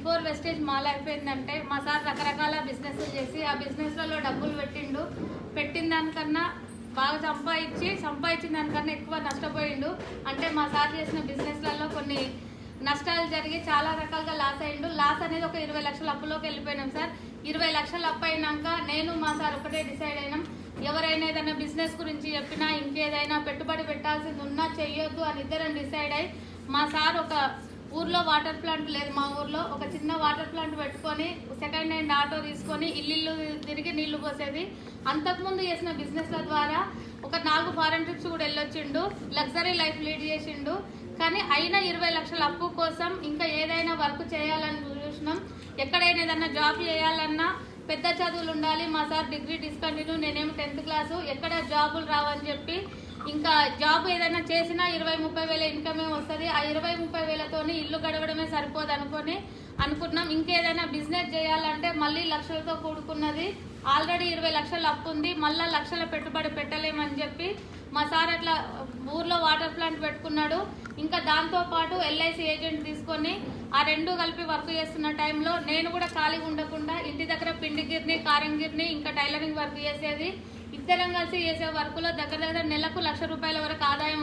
Before Vestige mall అయిపోయిందంటే మా sir రకరకాల బిజినెస్లు చేసి ఆ బిజినెస్లలో డబ్బులు పెట్టిన దానికన్నా బాగా సంపాదించిన దానికన్నా ఎక్కువ నష్టపోయిండు. అంటే మా సార్ చేసిన బిజినెస్లలో కొన్ని నష్టాలు జరిగి చాలా రకాలుగా లాస్ అయ్యిండు. లాస్ అనేది ఒక 20 లక్షల అప్పులోకి వెళ్ళిపోయినాం సార్. 20 లక్షలు అప్పు అయినాక నేను మా సార్ ఒకటే డిసైడ్ అయినాం, ఎవరైనా ఏదైనా బిజినెస్ గురించి చెప్పినా ఇంకేదైనా పెట్టుబడి పెట్టాల్సింది ఉన్నా చెయ్యొద్దు అని ఇద్దరం డిసైడ్ అయ్యి మా సార్ ఒక ఊర్లో వాటర్ ప్లాంట్ లేదు, మా ఊర్లో ఒక చిన్న వాటర్ ప్లాంట్ పెట్టుకొని సెకండ్ హ్యాండ్ ఆటో తీసుకొని ఇల్లు తిరిగి నీళ్లు పోసేది. అంతకుముందు చేసిన బిజినెస్ల ద్వారా ఒక 4 ఫారెన్ ట్రిప్స్ కూడా వెళ్ళొచ్చిండు, లగ్జరీ లైఫ్ లీడ్ చేసిండు. కానీ అయినా 20 లక్షల అప్పు కోసం ఇంకా ఏదైనా వర్క్ చేయాలని చూసినాం. ఎక్కడైనా ఏదైనా జాబ్ చేయాలన్నా పెద్ద చదువులు ఉండాలి. మా సార్ డిగ్రీ డిస్కంటిన్యూ, నేనేమో 10th క్లాసు, ఎక్కడ జాబులు రావని చెప్పి ఇంకా జాబ్ ఏదైనా చేసినా 20-30 వేల ఇన్కమే వస్తుంది. ఆ 20-30 వేలతోని ఇల్లు గడవడమే సరిపోదు అనుకున్నాం. ఇంకేదైనా బిజినెస్ చేయాలంటే మళ్ళీ లక్షలతో కూడుకున్నది. ఆల్రెడీ 20 లక్షల అప్పు ఉంది, మళ్ళీ లక్షల పెట్టుబడి పెట్టలేమని చెప్పి మా సార్ అట్లా ఊర్లో వాటర్ ప్లాంట్ పెట్టుకున్నాడు. ఇంకా దాంతోపాటు ఎల్ఐసి ఏజెంట్ తీసుకొని ఆ రెండు కలిపి వర్క్ చేస్తున్న టైంలో నేను కూడా ఖాళీగా ఉండకుండా ఇంటి దగ్గర పిండి గిర్ని, కారం గిర్ని, ఇంకా టైలరింగ్ వర్క్ చేసేది. ఇద్దరం కలిసి చేసే వర్క్లో దగ్గర నెలకు 1,00,000 రూపాయల వరకు ఆదాయం